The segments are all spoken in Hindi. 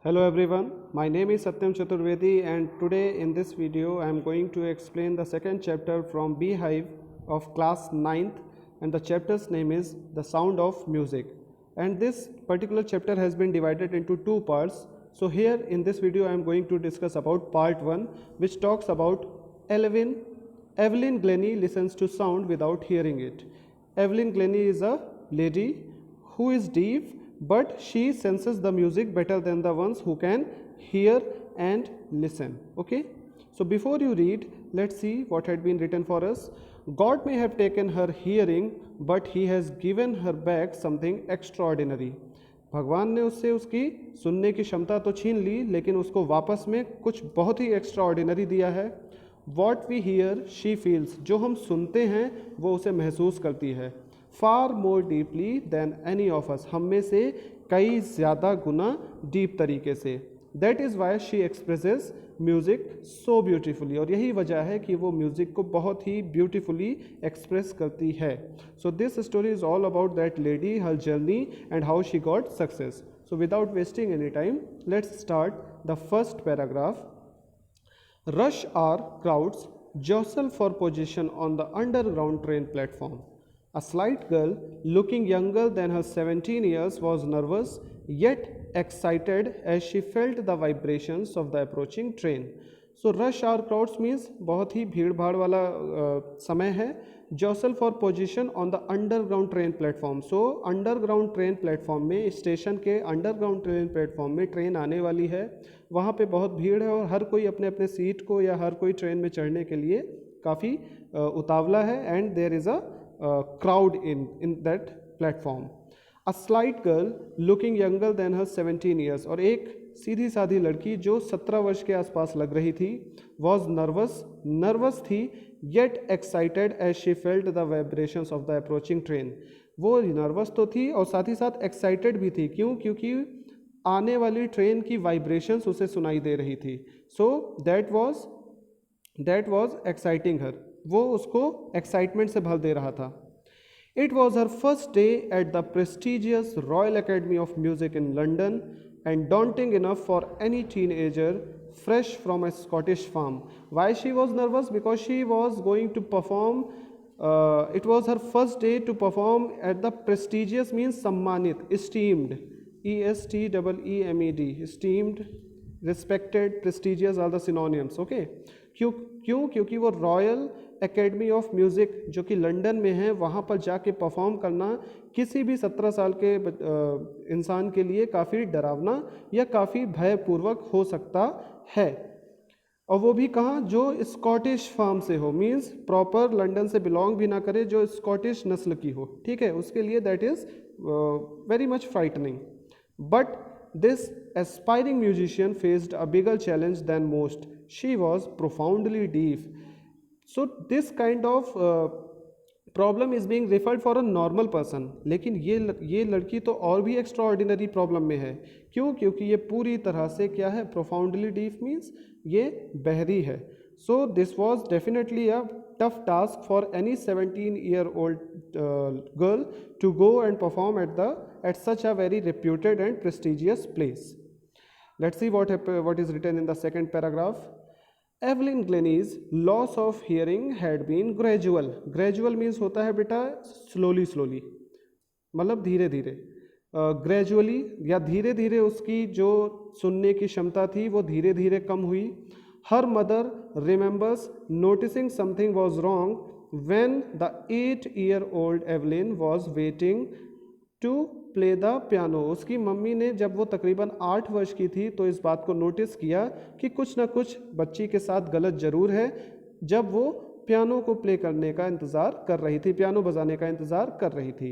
Hello everyone, my name is Satyam Chaturvedi and today in this video I am going to explain the second chapter from Beehive of class 9th, and the chapter's name is The Sound of Music, and this particular chapter has been divided into two parts. So here in this video I am going to discuss about part 1, which talks about Evelyn Glennie listens to sound without hearing it. Evelyn Glennie is a lady who is deaf, but she senses the music better than the ones who can hear and listen. Okay, so before you read, let's see what had been written for us. God may have taken her hearing, but he has given her back something extraordinary. भगवान ने उससे उसकी सुनने की क्षमता तो छीन ली, लेकिन उसको वापस में कुछ बहुत ही एक्स्ट्रा ऑर्डिनरी दिया है. What we hear she feels, जो हम सुनते हैं वो उसे महसूस करती है. Far more deeply than any of us, हम में से कई ज़्यादा गुना डीप तरीके से. That is why she expresses music so beautifully, और यही वजह है कि वो म्यूज़िक को बहुत ही ब्यूटीफुली एक्सप्रेस करती है. So this story is all about that lady, her journey and how she got success. So without wasting any time, let's start the first paragraph. Rush hour crowds jostle for position on the underground train platform. A slight girl, looking younger than her 17 years, was nervous yet excited as she felt the vibrations of the approaching train. So rush hour crowds means बहुत ही भीड़ भाड़ वाला समय है. Jostle for position on the underground train platform. So underground train platform में, स्टेशन के अंडरग्राउंड ट्रेन प्लेटफॉर्म में ट्रेन आने वाली है. वहाँ पे बहुत भीड़ है और हर कोई अपने अपने सीट को या हर कोई ट्रेन में चढ़ने के लिए काफ़ी उतावला है. And there is a crowd in that platform. A slight girl looking younger than her 17 years, और एक सीधी साधी लड़की जो 17 वर्ष के आसपास लग रही थी, वॉज नर्वस थी, yet excited as she felt the vibrations of the approaching train. वो नर्वस तो थी और साथ ही साथ एक्साइटेड भी थी. क्यों? क्योंकि आने वाली ट्रेन की वाइब्रेशंस उसे सुनाई दे रही थी. सो दैट वॉज एक्साइटिंग हर. वो उसको एक्साइटमेंट से भर दे रहा था. It was her first day at the prestigious Royal Academy of Music in London, and daunting enough for any teenager fresh from a Scottish farm. Why she was nervous? Because she was going to perform. It was her first day to perform at the prestigious means सम्मानित, esteemed, ESTEEMED, esteemed, respected, prestigious are the synonyms. Okay, क्यों? क्योंकि वो रॉयल एकेडमी ऑफ म्यूज़िक जो कि लंदन में है, वहाँ पर जाके परफॉर्म करना किसी भी 17 साल के इंसान के लिए काफ़ी डरावना या काफ़ी भयपूर्वक हो सकता है. और वो भी कहाँ? जो स्कॉटिश फार्म से हो, मींस प्रॉपर लंदन से बिलोंग भी ना करे, जो स्कॉटिश नस्ल की हो. ठीक है, उसके लिए that is very much frightening. But this aspiring musician faced a bigger challenge than most. She was profoundly deaf. So this kind of problem is being referred for a normal person. लेकिन ये लड़की तो और भी एक्स्ट्रा ऑर्डिनरी प्रॉब्लम में है. क्यों? क्योंकि ये पूरी तरह से क्या है? प्रोफाउंडली डीफ मीन्स ये बहरी है. So this was definitely a tough task for any 17-year-old girl to go and perform at such a very reputed and prestigious place. Let's see what is written in the second paragraph. Evelyn Glennie's loss of hearing had been gradual. Gradual means होता है बेटा slowly, मतलब धीरे धीरे. ग्रेजुअली या धीरे धीरे उसकी जो सुनने की क्षमता थी वो धीरे धीरे कम हुई. Her mother remembers noticing something was wrong when the 8-year-old Evelyn was waiting to play the piano. उसकी मम्मी ने जब वो तकरीबन 8 वर्ष की थी तो इस बात को नोटिस किया कि कुछ ना कुछ बच्ची के साथ गलत ज़रूर है, जब वो पियानो को प्ले करने का इंतज़ार कर रही थी, पियानो बजाने का इंतज़ार कर रही थी.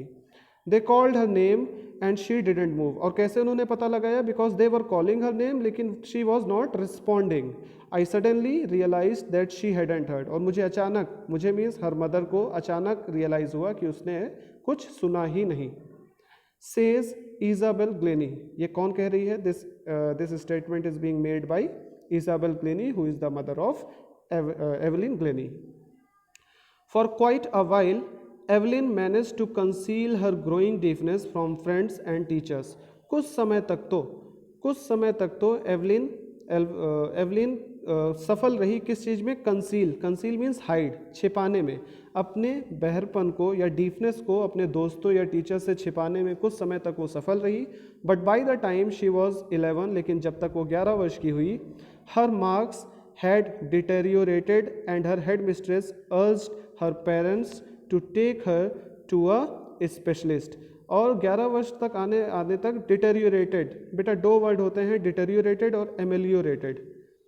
They called her name and she didn't move. और कैसे उन्होंने पता लगाया? Because they were calling her name लेकिन she was not responding. I suddenly realise that she hadn't heard. और मुझे मीन्स हर मदर को अचानक रियलाइज़ हुआ कि उसने कुछ सुना ही नहीं. Says Isabel Glennie. ये कौन कह रही है? This statement is being made by Isabel Glennie, who is the mother of Evelyn Glennie. For quite a while, Evelyn managed to conceal her growing deafness from friends and teachers. कुछ समय तक तो एवलिन सफल रही किस चीज़ में? कंसील मीन्स हाइड, छिपाने में, अपने बहरपन को या डीपनेस को अपने दोस्तों या टीचर से छिपाने में कुछ समय तक वो सफल रही। But by the time she was 11, लेकिन जब तक वो 11 वर्ष की हुई, हर marks had deteriorated and her headmistress urged her parents to take her to a specialist। और 11 वर्ष तक आने तक डिटेरियोरेटेड, बेटा दो वर्ड होते हैं, डिटेरियोरेटेड और एमेलियोरेटेड,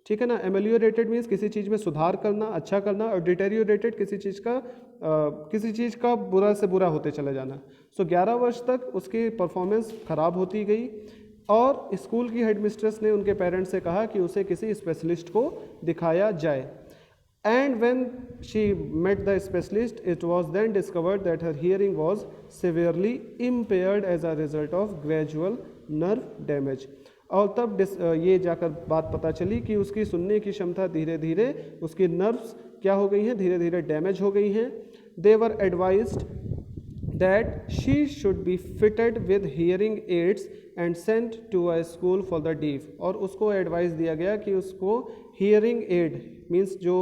ठीक है ना। एमेलियोरेटेड मीन्स किसी चीज़ में सुधार करना, अच्छा करना, और डिटेरियोरेटेड किसी चीज़ का बुरा से बुरा होते चले जाना। सो 11 वर्ष तक उसकी परफॉर्मेंस खराब होती गई और स्कूल की हेडमिस्ट्रेस ने उनके पेरेंट्स से कहा कि उसे किसी स्पेशलिस्ट को दिखाया जाए। And when she met the specialist, it was then discovered that her hearing was severely impaired as a result of gradual nerve damage. और तब ये जाकर बात पता चली कि उसकी सुनने की क्षमता धीरे धीरे, उसकी नर्व्स क्या हो गई हैं, धीरे धीरे डैमेज हो गई हैं। दे वर advised that she should be fitted with hearing aids and sent to a school for the deaf। और उसको एडवाइस दिया गया कि उसको हियरिंग एड मीन्स जो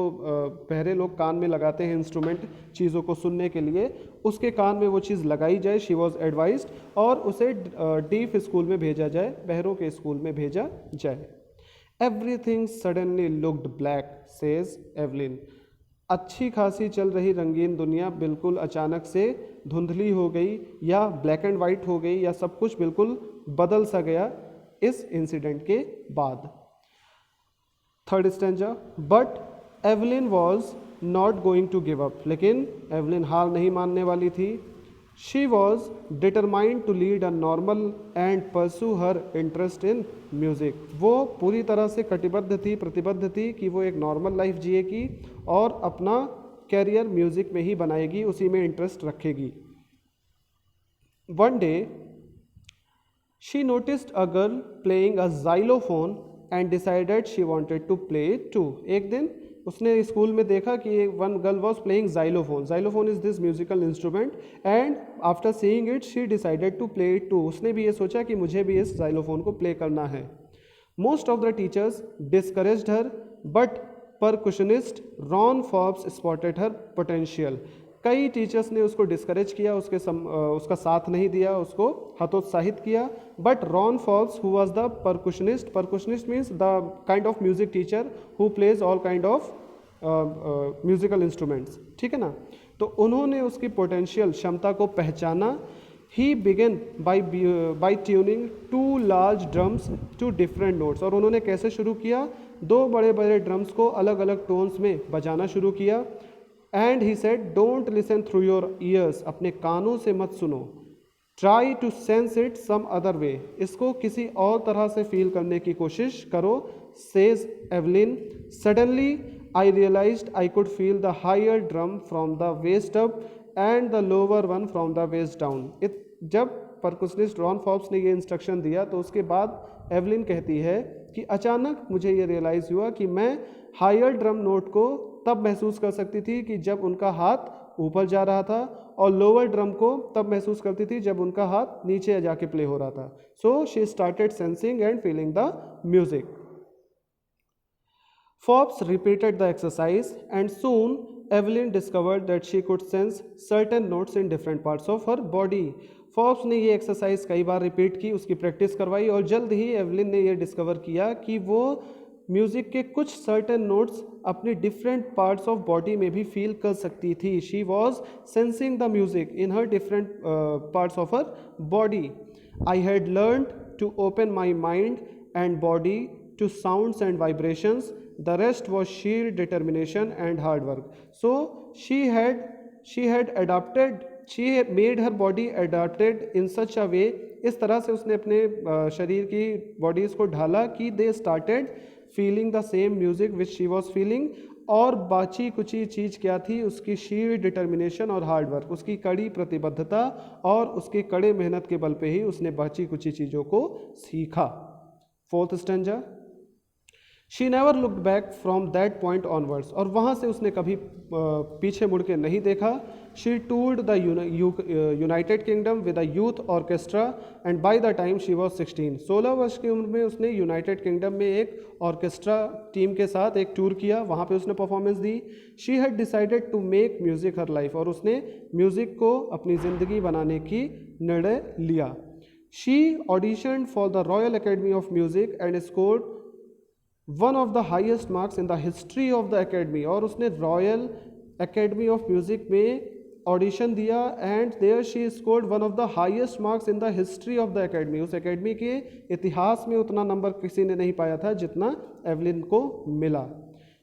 बहरे लोग कान में लगाते हैं इंस्ट्रूमेंट चीज़ों को सुनने के लिए, उसके कान में वो चीज़ लगाई जाए। शी वॉज एडवाइज्ड, और उसे डीफ स्कूल में भेजा जाए, बहरों के स्कूल में भेजा जाए। Everything suddenly looked black, says Evelyn. अच्छी खासी चल रही रंगीन दुनिया बिल्कुल अचानक से धुंधली हो गई या ब्लैक एंड वाइट हो गई, या सब कुछ बिल्कुल बदल सा गया इस इंसिडेंट के बाद। Third stanza, but Evelyn was not going to give up. लेकिन एवलिन हार नहीं मानने वाली थी। She was determined to lead a normal and pursue her interest in music. वो पूरी तरह से कटिबद्ध थी, प्रतिबद्ध थी कि वो एक नॉर्मल लाइफ जिएगी और अपना कैरियर म्यूज़िक में ही बनाएगी, उसी में इंटरेस्ट रखेगी। One day she noticed a girl playing a xylophone and decided she wanted to play it too. एक दिन उसने स्कूल में देखा कि one girl was playing xylophone. Xylophone is this musical instrument, and after seeing it she decided to play it too. उसने भी ये सोचा कि मुझे भी इस जाइलोफोन को प्ले करना है। Most of the teachers discouraged her, but percussionist Ron Forbes spotted her potential. कई टीचर्स ने उसको डिस्करेज किया, उसका साथ नहीं दिया, उसको हतोत्साहित किया। But Ron Forbes who was the percussionist means the kind of music teacher who plays all kind of musical instruments, ठीक है ना। तो उन्होंने उसकी पोटेंशियल क्षमता को पहचाना। He began by tuning 2 large drums to different notes. और उन्होंने कैसे शुरू किया? 2 बड़े बड़े ड्रम्स को अलग अलग टोन्स में बजाना शुरू किया। And he said, don't listen through your ears. अपने कानों से मत सुनो। Try to sense it some other way. इसको किसी और तरह से फील करने की कोशिश करो। Says Evelyn, suddenly I realized I could feel the higher drum from the waist up and the lower one from the waist down. जब परकुशनिस्ट रॉन फॉर्ब्स ने ये इंस्ट्रक्शन दिया तो उसके बाद एवलिन कहती है कि अचानक मुझे ये रियलाइज़ हुआ कि मैं हायर ड्रम नोट को तब महसूस कर सकती थी कि जब उनका हाथ ऊपर जा रहा था, और लोअर ड्रम को तब महसूस करती थी जब उनका हाथ नीचे जाके प्ले हो रहा था। So she started sensing and feeling the music. Forbes repeated the exercise and soon Evelyn discovered that she could sense certain notes in different parts of her body। Forbes ने ये एक्सरसाइज कई बार रिपीट की, उसकी प्रैक्टिस करवाई, और जल्द ही एवलिन ने ये डिस्कवर किया कि वो म्यूज़िक के कुछ सर्टेन नोट्स अपने डिफरेंट पार्ट्स ऑफ बॉडी में भी फील कर सकती थी। She was sensing the music in her different parts of her body. I had learned to open my mind and body to sounds and vibrations. The rest was sheer determination and hard work. So she had adapted, she had made her body adapted in such a way, इस तरह से उसने अपने शरीर की बॉडीज़ को ढाला कि they started feeling the same music which she was feeling। और बाची कुची चीज़ क्या थी? उसकी sheer determination और hard work, उसकी कड़ी प्रतिबद्धता और उसकी कड़े मेहनत के बल पे ही उसने बाची कुची चीज़ों को सीखा। Fourth stanza, she never looked back from that point onwards, और वहाँ से उसने कभी पीछे मुड़ के नहीं देखा. She toured the United Kingdom with a youth orchestra and by the time she was 16. 16 वर्ष की उम्र में उसने यूनाइटेड किंगडम में एक ऑर्केस्ट्रा टीम के साथ एक टूर किया, वहाँ पे उसने परफॉर्मेंस दी. She had decided to make music her life, और उसने म्यूज़िक को अपनी ज़िंदगी बनाने की निर्णय लिया. She auditioned for the Royal Academy of Music and scored one of the highest marks in the history of the academy, और उसने रॉयल एकेडमी ऑफ म्यूज़िक में ऑडिशन दिया and there she scored one of the highest marks in the history of the academy. उस एकेडमी के इतिहास में उतना नंबर किसी ने नहीं पाया था जितना एवलिन को मिला.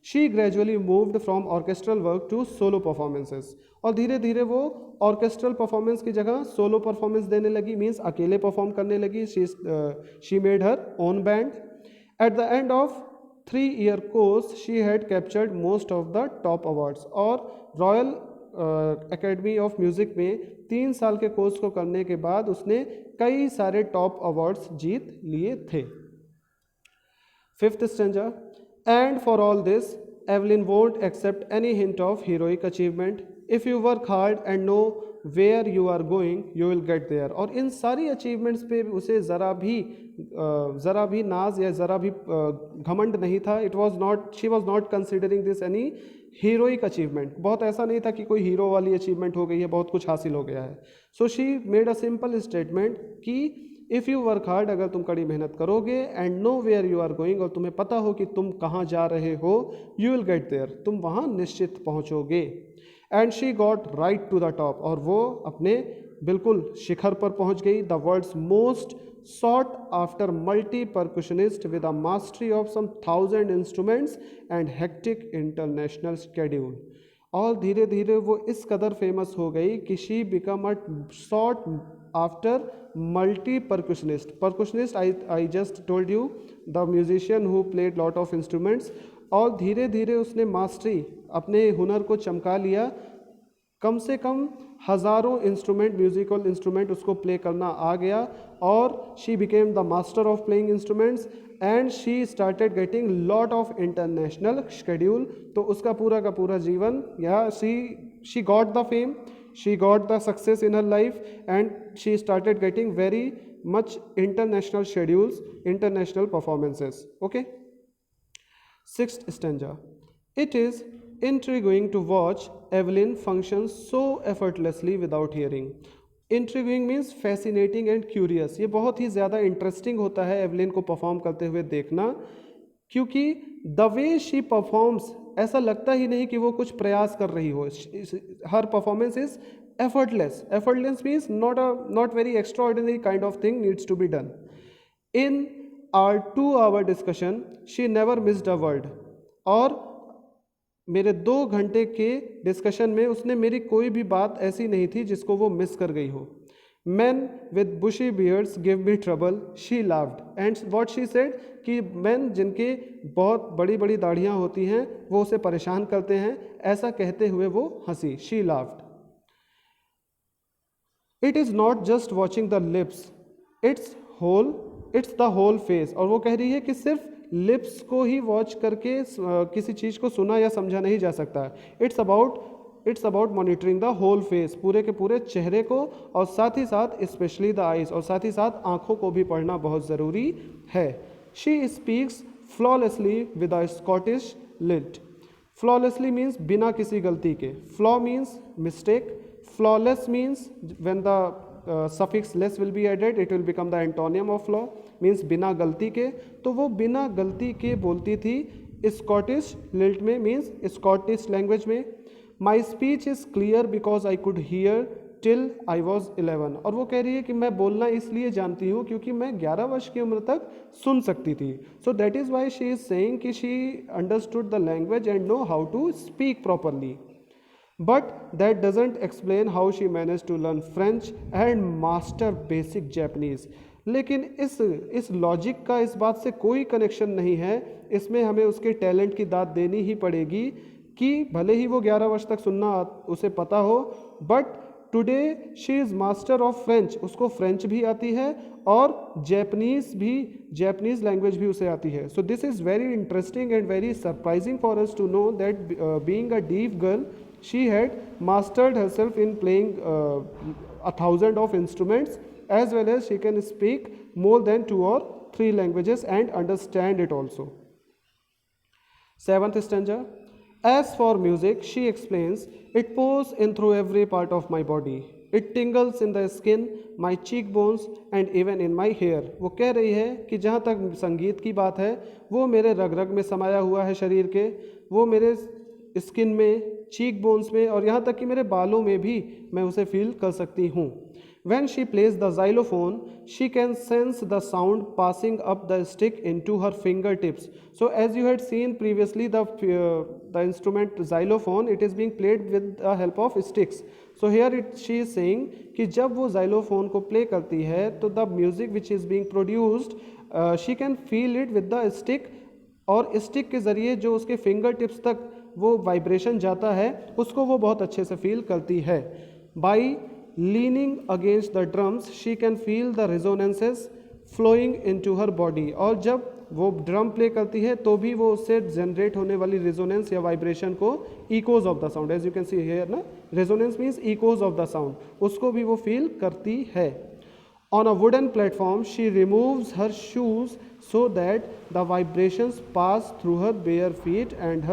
She gradually moved from orchestral work to solo performances, और धीरे धीरे वो ऑर्केस्ट्रल परफॉर्मेंस की जगह सोलो परफॉर्मेंस देने लगी, मीन्स अकेले परफॉर्म करने लगी. She made her own band. At the end of 3-year course she had captured most of the top awards, और रॉयल एकेडमी ऑफ म्यूज़िक में 3 साल के कोर्स को करने के बाद उसने कई सारे टॉप अवार्ड्स जीत लिए थे. 5th stanza. And for all this Evelyn won't accept any hint of heroic achievement. If you work hard and know where you are going you will get there. और इन सारी अचीवमेंट्स पे उसे ज़रा भी नाज या ज़रा भी घमंड नहीं था. She was not considering this any heroic achievement. बहुत ऐसा नहीं था कि कोई हीरो वाली अचीवमेंट हो गई है, बहुत कुछ हासिल हो गया है. So she made a simple statement कि इफ़ यू वर्क हार्ड, अगर तुम कड़ी मेहनत करोगे, and know where you are going, और तुम्हें पता हो कि तुम कहाँ जा रहे हो, यू विल गेट देयर, तुम वहाँ निश्चित पहुँचोगे. And she got right to the top, और वो अपने बिल्कुल शिखर पर पहुँच गई. The world's most sought after multi-percussionist with a mastery of some 1000 instruments and hectic international schedule. और धीरे धीरे वो इस कदर फेमस हो गई कि she become a sought after multi-percussionist. Percussionist I just told you, the musician who played lot of instruments. और धीरे धीरे उसने मास्टरी, अपने हुनर को चमका लिया. कम से कम हज़ारों इंस्ट्रूमेंट, म्यूज़िकल इंस्ट्रूमेंट उसको प्ले करना आ गया, और she became the master of playing instruments and she started getting lot of international schedule. तो उसका पूरा का पूरा जीवन, या she got the fame, she got the success in her life, and she started getting very much international schedules, international performances. Okay. 6th stanza. It is intriguing to watch Evelyn function so effortlessly without hearing. Intriguing means fascinating and curious. ये बहुत ही ज़्यादा इंटरेस्टिंग होता है एवलिन को परफॉर्म करते हुए देखना, क्योंकि द वे शी परफॉर्म्स, ऐसा लगता ही नहीं कि वो कुछ प्रयास कर रही हो. हर performance is effortless. Effortless means not very extraordinary kind of thing needs to be done. In our 2-hour discussion, she never missed a word. और मेरे 2 घंटे के डिस्कशन में उसने मेरी कोई भी बात ऐसी नहीं थी जिसको वो मिस कर गई हो. Men with bushy beards give me trouble, she laughed. And what she said कि men जिनके बहुत बड़ी बड़ी दाढ़ियाँ होती हैं वो उसे परेशान करते हैं, ऐसा कहते हुए वो हंसी. She laughed. It is not just watching the lips, it's the whole face. और वो कह रही है कि सिर्फ लिप्स को ही वॉच करके किसी चीज़ को सुना या समझा नहीं जा सकता. It's about monitoring the whole face, पूरे के पूरे चेहरे को, और साथ ही साथ स्पेशली द आइज, और साथ ही साथ आँखों को भी पढ़ना बहुत ज़रूरी है. She speaks flawlessly with a Scottish lilt. Flawlessly means बिना किसी गलती के. Flaw means mistake. Flawless means when the suffix less will be added, it will become the antonym of flaw, means बिना गलती के. तो वो बिना गलती के बोलती थी स्कॉटिश लिल्ट में, मीन्स स्कॉटिश लैंग्वेज में. My speech is clear because I could hear till I was 11. और वो कह रही है कि मैं बोलना इसलिए जानती हूँ क्योंकि मैं 11 वर्ष की उम्र तक सुन सकती थी. So that is why she is saying कि she understood the language and know how to speak properly. But that doesn't explain how she managed to learn French and master basic Japanese. लेकिन इस लॉजिक का इस बात से कोई कनेक्शन नहीं है. इसमें हमें उसके टैलेंट की दाद देनी ही पड़ेगी कि भले ही वो 11 वर्ष तक सुनना उसे पता हो, but today she is master of French, उसको फ्रेंच भी आती है और जैपनीज़ लैंग्वेज भी उसे आती है. So this is very interesting and very surprising for us to know that being a deaf girl she had mastered herself in playing 1,000 of instruments, as well as she can speak more than 2 or 3 languages and understand it also. Seventh stanza. As for music, she explains, it pours in through every part of my body. It tingles in the skin, my cheekbones and even in my hair. वो कह रही है कि जहाँ तक संगीत की बात है वो मेरे रग रग में समाया हुआ है शरीर के, वो मेरे स्किन में, चीक बोन्स में और यहाँ तक कि मेरे बालों में भी मैं उसे फील कर सकती हूँ. When she plays the xylophone, she can sense the sound passing up the stick into her fingertips. So as you had seen previously, the instrument xylophone, it is being played with the help of sticks. So here she is saying कि जब वो xylophone को play करती है तो the music which is being produced, she can feel it with the stick, और स्टिक के ज़रिए जो उसके फिंगर टिप्स तक वो वाइब्रेशन जाता है उसको वो बहुत अच्छे से फील करती है. By leaning against the drums she can feel the resonances flowing into her body. और जब वो ड्रम प्ले करती है तो भी वो उससे जनरेट होने वाली रेजोनेंस या वाइब्रेशन को echoes of the sound, as you can see here ना, resonance means echoes of the sound, उसको भी वो फील करती है. On a wooden platform, she removes her shoes so that the vibrations pass through her bare feet and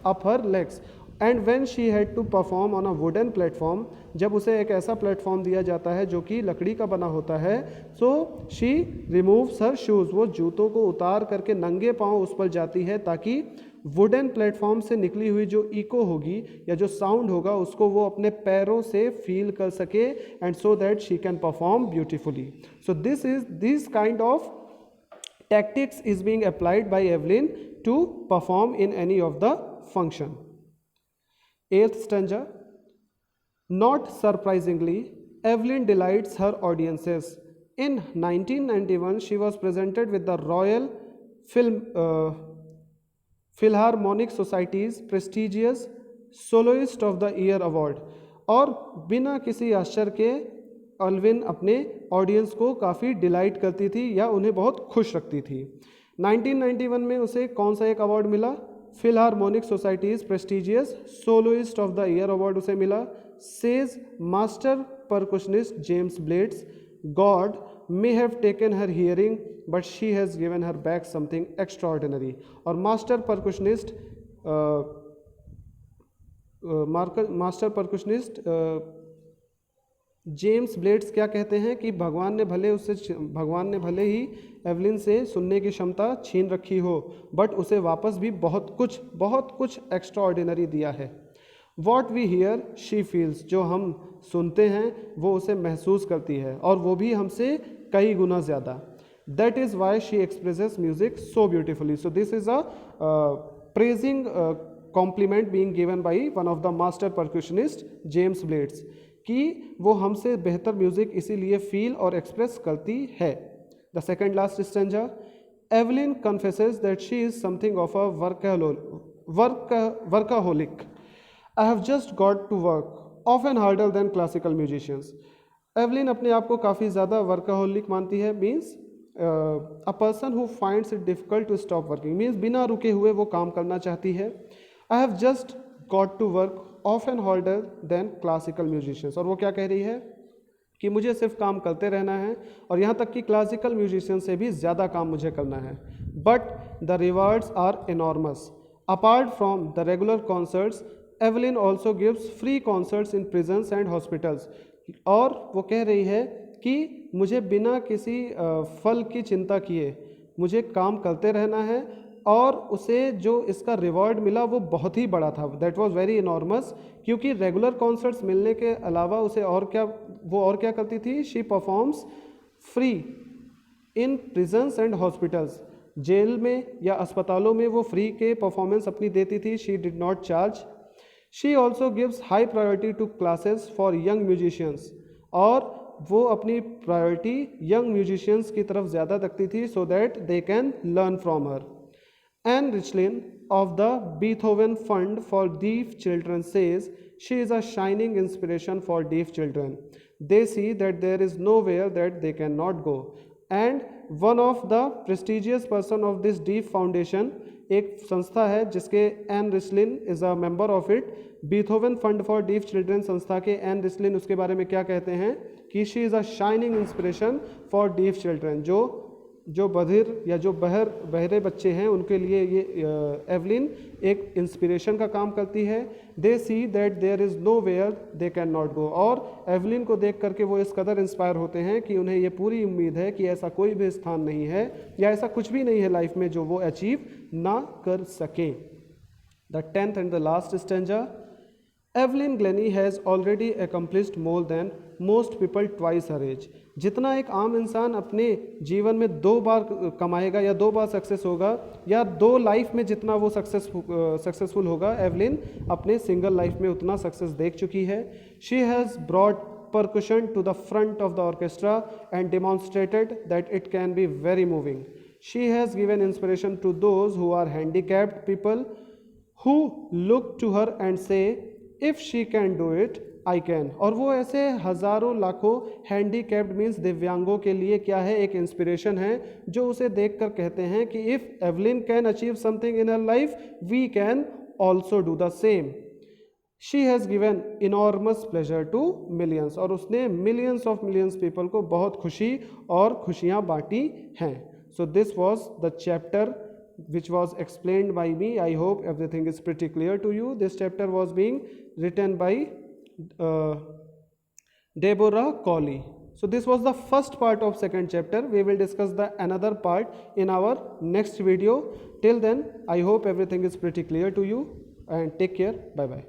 up her legs. And when she had to perform on a wooden platform, जब उसे एक ऐसा प्लेटफॉर्म दिया जाता है जो कि लकड़ी का बना होता है, so she removes her shoes, वो जूतों को उतार करके नंगे पांव उस पर जाती है ताकि वुडन प्लेटफॉर्म से निकली हुई जो इको होगी या जो साउंड होगा उसको वो अपने पैरों से फील कर सके, and so that she can perform beautifully. So this kind of tactics is being applied by Evelyn to perform in any of the function. Eighth stanza. Not surprisingly, Evelyn delights her audiences. In 1991, she was presented with the Royal Philharmonic Society's prestigious Soloist of the Year Award. और बिना किसी आश्चर्य के एल्विन अपने ऑडियंस को काफ़ी डिलाइट करती थी या उन्हें बहुत खुश रखती थी. 1991 में उसे कौन सा एक अवार्ड मिला? Philharmonic Society's prestigious soloist of the year award उसे मिला. Says master percussionist James Blades, God may have taken her hearing but she has given her back something extraordinary. और मास्टर परकुशनिस्ट जेम्स ब्लेड्स क्या कहते हैं कि भगवान ने भले ही एवलिन से सुनने की क्षमता छीन रखी हो, बट उसे वापस भी बहुत कुछ एक्स्ट्रा ऑर्डिनरी दिया है. What we hear she feels, जो हम सुनते हैं वो उसे महसूस करती है और वो भी हमसे कई गुना ज़्यादा. That is why she expresses music so beautifully. So this is a praising compliment being given by one of the master percussionist James Blades कि वो हमसे बेहतर म्यूजिक इसीलिए फील और एक्सप्रेस करती है. The second last stanza. Evelyn confesses that she is something of a workaholic. I have just got to work often harder than classical musicians. Evelyn अपने आप को काफ़ी ज़्यादा वर्काहोलिक मानती है. Means a person who finds it difficult to stop working, means बिना रुके हुए वो काम करना चाहती है. I have just got to work often harder than classical musicians. और वो क्या कह रही है कि मुझे सिर्फ काम करते रहना है और यहाँ तक कि क्लासिकल म्यूजिशियन से भी ज़्यादा काम मुझे करना है. But the rewards are enormous. Apart from the regular concerts, Evelyn also gives free concerts in prisons and hospitals. और वो कह रही है कि मुझे बिना किसी फल की चिंता किए मुझे काम करते रहना है, और उसे जो इसका रिवॉर्ड मिला वो बहुत ही बड़ा था. दैट वाज वेरी इनॉर्मस, क्योंकि रेगुलर कॉन्सर्ट्स मिलने के अलावा उसे और क्या करती थी? She performs free in prisons and hospitals. Jail में या अस्पतालों में वो फ्री के परफॉर्मेंस अपनी देती थी. She did not charge. She also gives high priority to classes for young musicians. और वो अपनी प्रायोरिटी यंग म्यूजिशियंस की तरफ ज़्यादा रखती थी, so that they can learn from her. Anne Richlin of the Beethoven Fund for Deaf Children says she is a shining inspiration for deaf children. They see that there is nowhere that they cannot go. And one of the prestigious person of this Deaf Foundation, एक संस्था है जिसके Ann Richlin is a member of it, Beethoven Fund for Deaf Children संस्था के एन रिचलिन उसके बारे में क्या कहते हैं कि she is a shining inspiration for Deaf children, जो बधिर या जो बहरे बच्चे हैं उनके लिए ये एवलिन एक इंस्पिरेशन का काम करती है. They see that there is nowhere they can not go. और एवलिन को देख करके वो इस कदर इंस्पायर होते हैं कि उन्हें ये पूरी उम्मीद है कि ऐसा कोई भी स्थान नहीं है या ऐसा कुछ भी नहीं है लाइफ में जो वो अचीव ना कर सकें. The 10th and the last stanza. Evelyn Glenny has already accomplished more than most people twice her age. जितना एक आम इंसान अपने जीवन में 2 बार कमाएगा या 2 बार सक्सेस होगा या 2 लाइफ में जितना वो सक्सेसफुल होगा, एवलिन अपने सिंगल लाइफ में उतना सक्सेस देख चुकी है. She has brought percussion to the front of the orchestra and demonstrated that it can be very moving. She has given inspiration to those who are handicapped people who look to her and say, if she can do it, I can. और वो ऐसे हज़ारों लाखों हैंडीकैप्ड मीन्स दिव्यांगों के लिए क्या है, एक इंस्पिरेशन है, जो उसे देखकर कहते हैं कि if Evelyn can achieve something in her life, we can also do the same. She has given enormous pleasure to millions. और उसने मिलियंस पीपल को बहुत खुशी और खुशियाँ बांटी हैं. सो this was the chapter which was explained by me. I hope everything is pretty clear to you. This chapter was being written by Deborah Colley. So this was the first part of second chapter. We will discuss the another part in our next video. Till then, I hope everything is pretty clear to you, and take care. Bye bye.